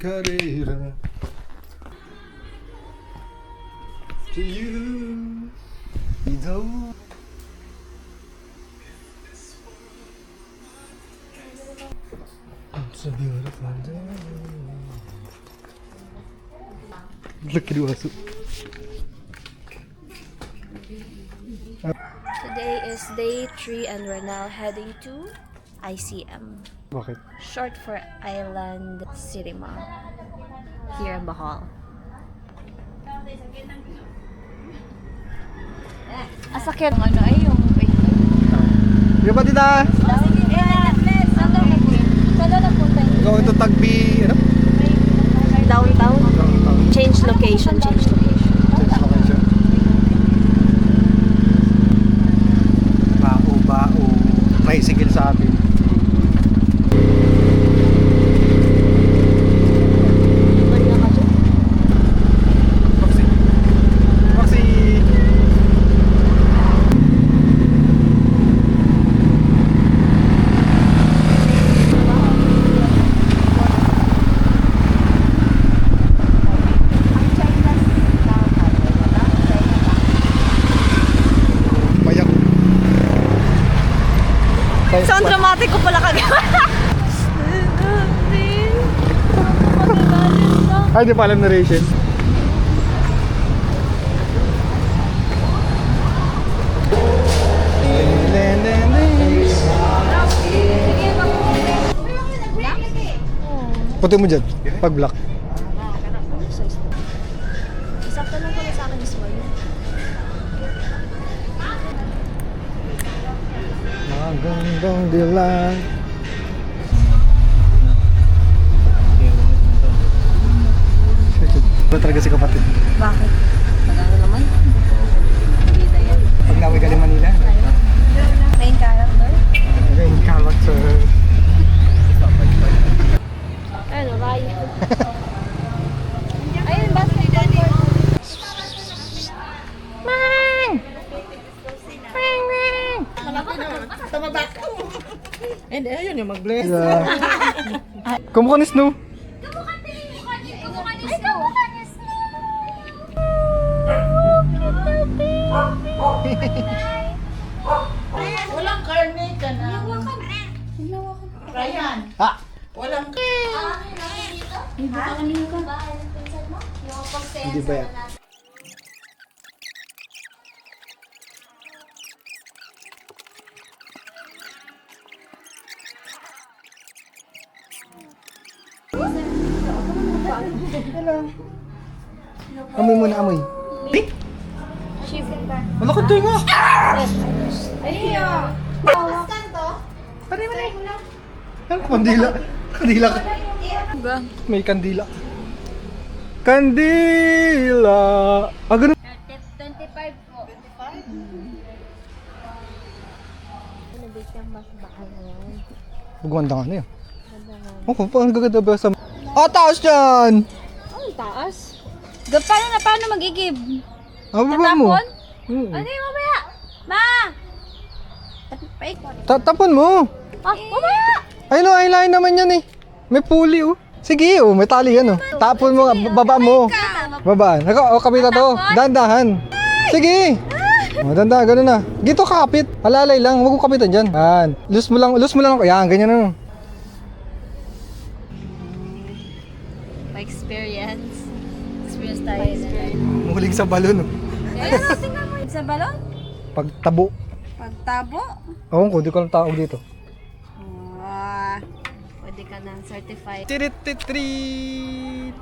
carrera. To you, ito. It's a beautiful day. Look at Wasu. Today is day 3 and we're now heading to ICM. Bakit? Short for Island Cinema. Here in Bohol. Asakyan. Ano ay yung Yung ba tita? Ikaw ito tagbi, ano? Downtown. Change location. Change location. Bao. May sigil sa atin. Sound dramatic ko pala kagawa. Ay, di pa alam narration. Puti mo dyan, pag black. Sakto lang pala sa akin is small. Magandang dilan. Ba talaga si kapatid? Bakit? Maganda naman. Kita yan. Pag nawi galing Manila. Main character? Main character. Ano, Raya. Ayun, basketball court. Mang! Tumabak. Hindi, ayun yung mag-bless. Yeah. Kumukha ni Snow. Walang karne ka na. Ryan. Ah! Walang Hindi ba yan? Hello. Amoy muna, amoy. Eh? Wala ka tayo nga. Ano kandila? Kandila ka. May kandila. Kandila! Ah, ganun. 25 po. 25? Nabit yung mas bakal na yan. Magwanda nga na yun. Oh, parang gaganda ba sa... Ah, taas yan! Ang taas. Paano mag-igib? Ah, baba mo. Tatapon? Ano yung mamaya? Ma! Tapon mo. Ah, mamaya! Ayun o, eyeliner naman yan eh. May pulley oh. Sige oh, may tali yan oh. Tapon mo nga, baba mo. Babaan. O, kapita to. Dandahan. Sige. O, dandahan, ganun na. Gito kapit. Alalay lang, huwag mo kapitan dyan. Yan. Lose mo lang. Yan, ganyan na. Experience tayo na. Muling sa balon oh. Ayun, tingnan mo. Sa balon? Pagtabo. Pagtabo? Oo, kung di ko lang tawag dito. Pwede ka ng certified. Tirit-titrit!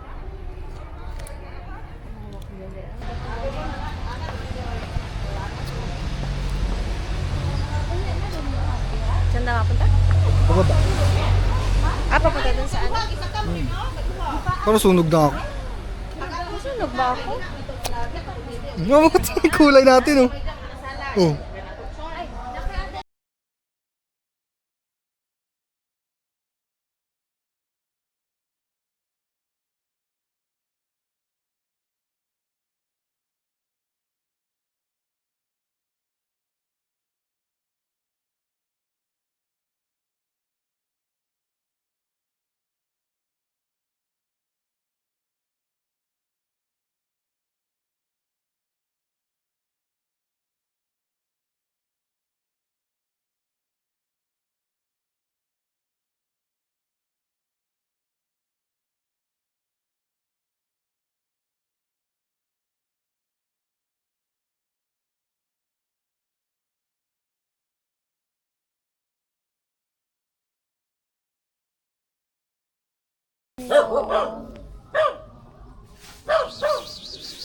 Saan na mapunta? Pababa. Papunta dun sa ano? Pero sunog na ako. Sunog ba ako? Mamakot sa kulay natin oh. Oh.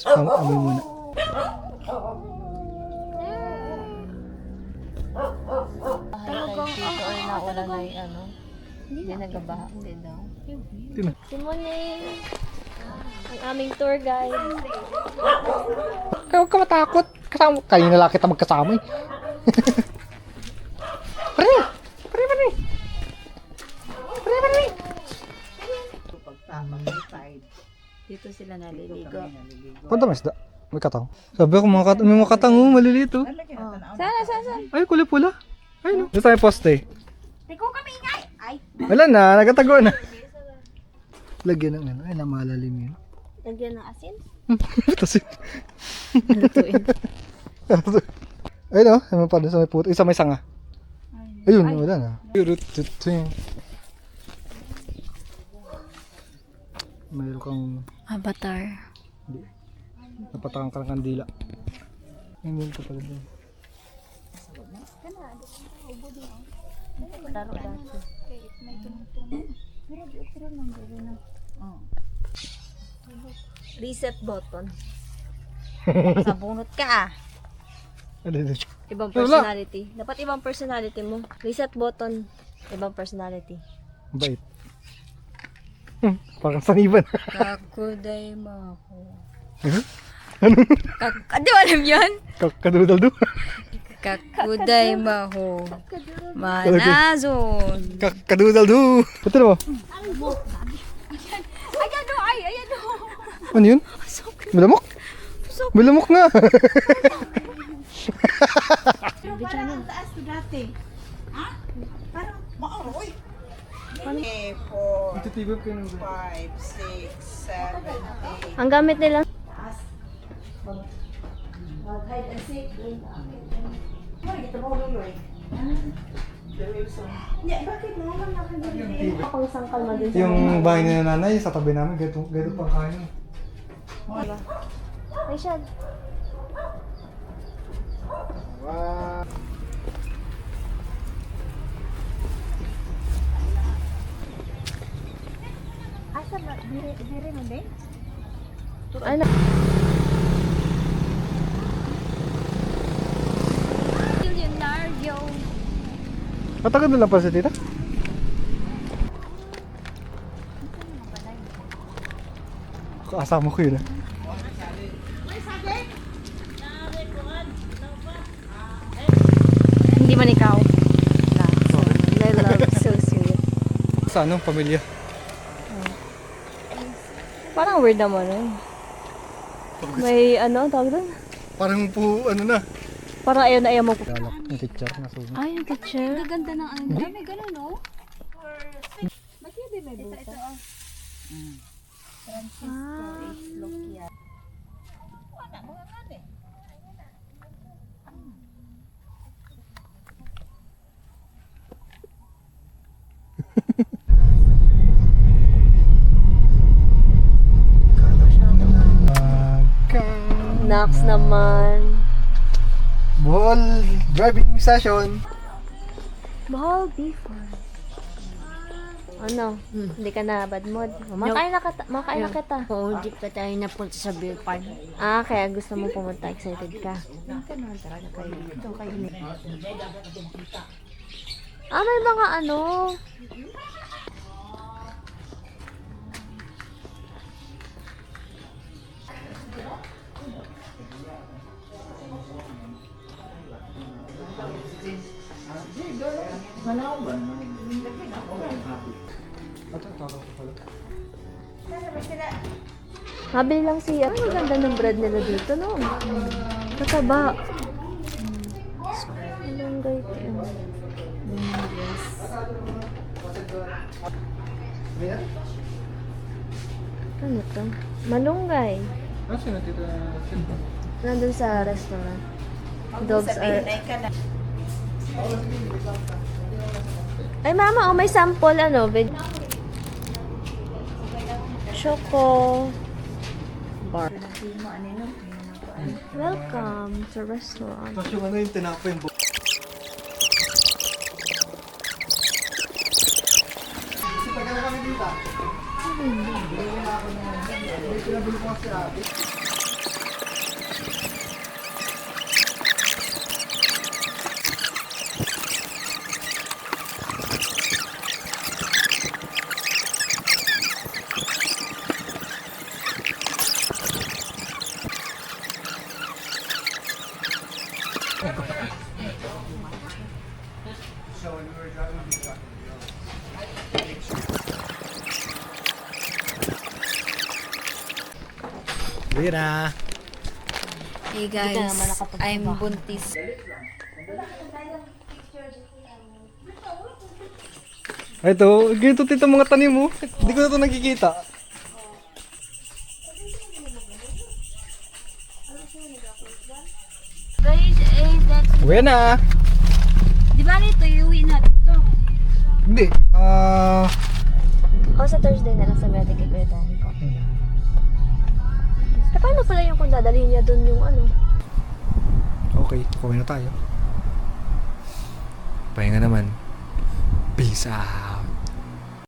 Amoy muna. Talagang dito ay naula na yung ano. Hindi nagabaha. Hindi daw. Tina. Good morning! Ang aming tour guide. Huwag ka matakot. Kasama. Kanina lang kita magkasama eh. Pre! Pre! Pre! Pre! Pre! Dito sila naliligo. Punta mas da. May katang. Sabi ko may mga katang maliliit oh. Sana. Ay, kulay pula. Ay no. Dito tayo poste. Tiko kami ingay! Ay! Wala na, nagatago na. Lagyan ng ano, ay namalalim yun. Lagyan ng asin? Tapos Lutuin. ayun oh, ano pa doon sa may puto, isa may sanga. Ayun, wala na. Mayroon kang Avatar. napatakan ka ng kandila. Ayun ka pala doon. Laro dati. Reset button. Sabunot ka ah. Ano yun? Ibang personality. Dapat ibang personality mo. Reset button. Ibang personality. Bait. Parang saniban. Kakuday mo ako. Ano? Di mo alam yun? Kadudaldo. Kakuday mo ako. Manazon. Kadudaldo. Ito na mo. Ayan o, ayan o. Ano yun? Malamok? Malamok nga. Parang ang taas ko dati. Ha? Parang, oy. 4, Ito tibok ka 5, 6, 7, 8. Ang gamit nila. Pang sangkal mo din sa yung bahay ni nanay sa tabi namin, ganito pang kain. Ay, siya. Wow. Asa ba? Dire mo din? Ano? Milyonaryo. Matagal na lang pa si tita? Kasama ko yun ah. Hindi man ikaw. I love so sweet. Sa anong pamilya? Parang weird naman eh. May ano, tawag doon? Parang po ano na. Parang ayaw na ayaw mo. Lalak yung teacher na sunog. Ay, yung teacher. Ganda ng ano nila. May gano'n, no? Ba't yun may buta? Ito, Nax naman. Ball driving session. Bahal before. Ano? Hindi ka na bad mood? Makain na kita. Oo, di pa tayo napunta sa beer farm. Ah, kaya gusto mo pumunta. Excited ka. Ah, may mga ano. Mabili lang siya. Ay, maganda ng bread nila dito, no? Kataba. Anong guys? Ano to? Malunggay. Ano sino tita? Nandun sa restaurant. Dogs are... Ay, mama, oh, may sample, ano, Choco bar. Welcome to restaurant. Tapos yung ano yung tinapay yung Vera. Hey guys, I'm buntis. Ito, ganito tito mga tanim mo. Hindi ko na ito nakikita. Guys, that's... Uwi na. Di ba nito, iuwi natin to? Hindi. O sa Thursday na lang sa wedding kay Kuya Danny ko. Eh paano pala yung kung dadalhin niya dun yung ano? Okay, kumain na tayo. Pahinga naman. Peace out.